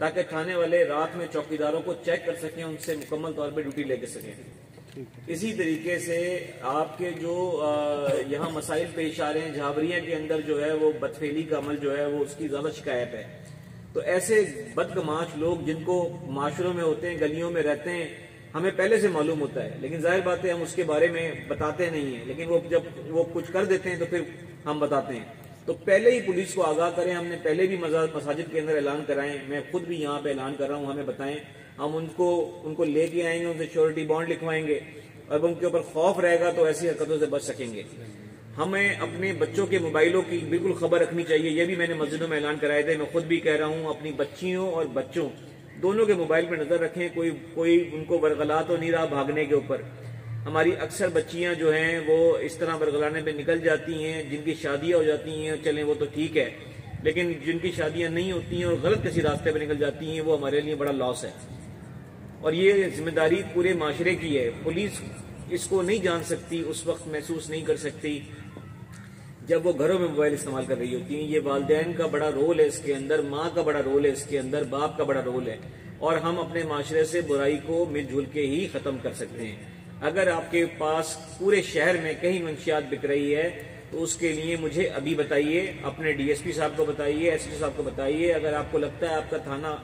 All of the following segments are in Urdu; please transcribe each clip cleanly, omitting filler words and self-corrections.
تاکہ تھانے والے رات میں چوکیداروں کو چیک کر سکیں، ان سے مکمل طور پہ ڈیوٹی لے کے سکیں۔ اسی طریقے سے آپ کے جو یہاں مسائل پیش آ رہے ہیں، جھابریاں کے اندر جو ہے وہ بدفعلی کا عمل جو ہے وہ اس کی زیادہ شکایت ہے، تو ایسے بدگماش لوگ جن کو معاشروں میں ہوتے ہیں، گلیوں میں رہتے ہیں، ہمیں پہلے سے معلوم ہوتا ہے، لیکن ظاہر بات ہے ہم اس کے بارے میں بتاتے نہیں ہیں، لیکن وہ جب وہ کچھ کر دیتے ہیں تو پھر ہم بتاتے ہیں۔ تو پہلے ہی پولیس کو آگاہ کریں، ہم نے پہلے بھی مساجد کے اندر اعلان کرائیں، میں خود بھی یہاں پہ اعلان کر رہا ہوں، ہمیں بتائیں، ہم ان کو لے کے آئیں گے، ان سے شیورٹی بانڈ لکھوائیں گے، اب ان کے اوپر خوف رہے گا تو ایسی حرکتوں سے بچ سکیں گے۔ ہمیں اپنے بچوں کے موبائلوں کی بالکل خبر رکھنی چاہیے، یہ بھی میں نے مسجدوں میں اعلان کرائے تھے، میں خود بھی کہہ رہا ہوں، اپنی بچیوں اور بچوں دونوں کے موبائل پہ نظر رکھیں، کوئی ان کو برگلا تو نہیں رہا بھاگنے کے اوپر۔ ہماری اکثر بچیاں جو ہیں وہ اس طرح برگلانے پہ نکل جاتی ہیں، جن کی شادیاں ہو جاتی ہیں چلیں وہ تو ٹھیک ہے، لیکن جن کی شادیاں نہیں ہوتی ہیں اور غلط کسی راستے پہ نکل جاتی ہیں وہ ہمارے لیے بڑا لاس ہے، اور یہ ذمہ داری پورے معاشرے کی ہے۔ پولیس اس کو نہیں جان سکتی، اس وقت محسوس نہیں کر سکتی جب وہ گھروں میں موبائل استعمال کر رہی ہوتی ہیں۔ یہ والدین کا بڑا رول ہے اس کے اندر، ماں کا بڑا رول ہے اس کے اندر، باپ کا بڑا رول ہے، اور ہم اپنے معاشرے سے برائی کو مل جل کے ہی ختم کر سکتے ہیں۔ اگر آپ کے پاس پورے شہر میں کہیں منشیات بک رہی ہے تو اس کے لیے مجھے ابھی بتائیے، اپنے ڈی ایس پی صاحب کو بتائیے، ایس پی صاحب کو بتائیے۔ اگر آپ کو لگتا ہے آپ کا تھانہ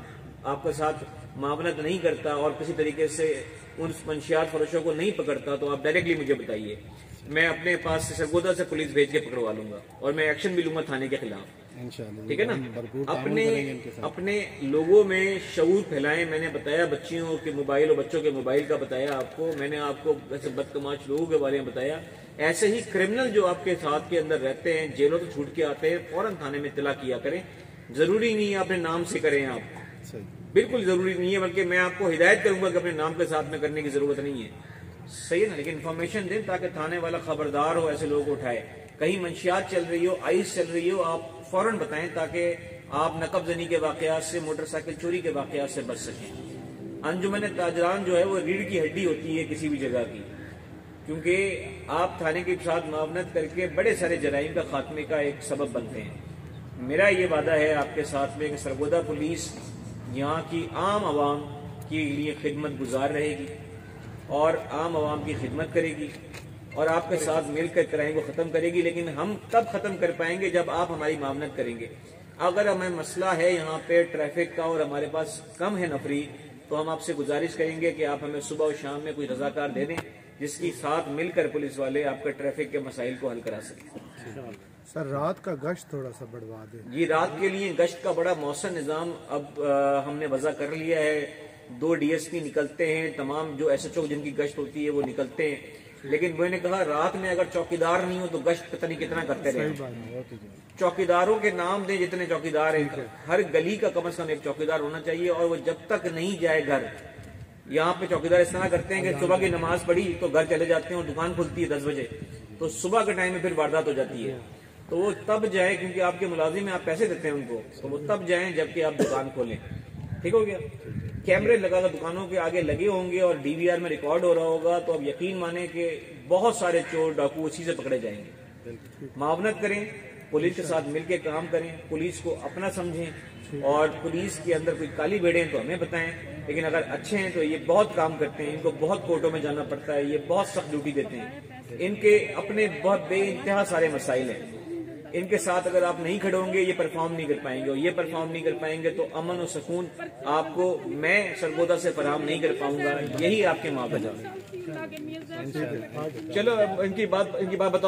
آپ کے ساتھ معاونت نہیں کرتا اور کسی طریقے سے ان منشیات فروشوں کو نہیں پکڑتا تو آپ ڈائریکٹلی مجھے بتائیے، میں اپنے پاس سے سرگودا سے پولیس بھیج کے پکڑوا لوں گا، اور میں ایکشن بھی لوں گا تھانے کے خلاف، ٹھیک ہے نا۔ اپنے لوگوں میں شعور پھیلائیں۔ میں نے بتایا بچیوں کے موبائل اور بچوں کے موبائل کا بتایا آپ کو، میں نے آپ کو ایسے بدتماش لوگوں کے بارے میں بتایا، ایسے ہی کرمنل جو آپ کے ساتھ کے اندر رہتے ہیں، جیلوں سے چھوٹ کے آتے ہیں، فوراً تھانے میں اطلاع کیا کریں۔ ضروری نہیں ہے اپنے نام سے کریں، آپ بالکل ضروری نہیں ہے، بلکہ میں آپ کو ہدایت کروں گا کہ اپنے نام کے ساتھ میں کرنے کی ضرورت نہیں ہے، صحیح ہے نا، لیکن انفارمیشن دیں تاکہ تھانے والا خبردار ہو، ایسے لوگوں کو اٹھائے۔ کہیں منشیات چل رہی ہو، آئس چل رہی ہو، آپ فوراً بتائیں تاکہ آپ نقب زنی کے واقعات سے، موٹر سائیکل چوری کے واقعات سے بچ سکیں۔ انجمن تاجران جو ہے وہ ریڑھ کی ہڈی ہوتی ہے کسی بھی جگہ کی، کیونکہ آپ تھانے کے ساتھ معاونت کر کے بڑے سارے جرائم کا خاتمے کا ایک سبب بنتے ہیں۔ میرا یہ وعدہ ہے آپ کے ساتھ میں کہ سرگودا پولیس یہاں کی عام عوام کے لیے خدمت گزار رہے گی اور عام عوام کی خدمت کرے گی، اور آپ کے ساتھ مل کر کرائم کو ختم کرے گی، لیکن ہم تب ختم کر پائیں گے جب آپ ہماری معاونت کریں گے۔ اگر ہمیں مسئلہ ہے یہاں پہ ٹریفک کا اور ہمارے پاس کم ہے نفری، تو ہم آپ سے گزارش کریں گے کہ آپ ہمیں صبح اور شام میں کوئی رضاکار دے دیں جس کی ساتھ مل کر پولیس والے آپ کے ٹریفک کے مسائل کو حل کرا سکیں۔ سر رات کا گشت تھوڑا سا بڑھوا دیں۔ جی، رات کے لیے گشت کا بڑا مؤثر نظام اب ہم نے وضع کر لیا ہے۔ 2 ڈی ایس پی نکلتے ہیں، تمام جو ایس ایچ او جن کی گشت ہوتی ہے وہ نکلتے ہیں، لیکن میں نے کہا رات میں اگر چوکیدار نہیں ہو تو گشت پتہ نہیں کتنا کرتے رہے۔ چوکیداروں کے نام دیں جتنے چوکیدار ہیں، ہر گلی کا کم از کم ایک چوکیدار ہونا چاہیے، اور وہ جب تک نہیں جائے گھر۔ یہاں پہ چوکیدار اس طرح کرتے ہیں کہ صبح کی نماز پڑھی تو گھر چلے جاتے ہیں، اور دکان کھلتی ہے 10 بجے، تو صبح کے ٹائم میں پھر واردات ہو جاتی ہے، تو وہ تب جائیں، کیونکہ آپ کے ملازم ہیں، آپ پیسے دیتے ہیں ان کو، تو وہ تب جائیں جبکہ آپ دکان کھولیں۔ ٹھیک ہو گیا؟ کیمرے لگا کر دکانوں کے آگے لگے ہوں گے اور ڈی وی آر میں ریکارڈ ہو رہا ہوگا، تو اب یقین مانیں کہ بہت سارے چور ڈاکو اسی سے پکڑے جائیں گے۔ معاونت کریں، پولیس کے ساتھ مل کے کام کریں، پولیس کو اپنا سمجھیں، اور پولیس کے اندر کوئی کالی بھیڑیں ہیں تو ہمیں بتائیں، لیکن اگر اچھے ہیں تو یہ بہت کام کرتے ہیں، ان کو بہت کورٹوں میں جانا پڑتا ہے، یہ بہت سخت ڈیوٹی دیتے ہیں، ان کے اپنے بہت بے انتہا سارے مسائل ہیں، ان کے ساتھ اگر آپ نہیں کھڑے ہوں گے یہ پرفارم نہیں کر پائیں گے، اور یہ پرفارم نہیں کر پائیں گے تو امن و سکون آپ کو میں سرگودا سے فراہم نہیں کر پاؤں گا، یہی آپ کے ماں بجا۔ چلو ان کی بات بتاؤ۔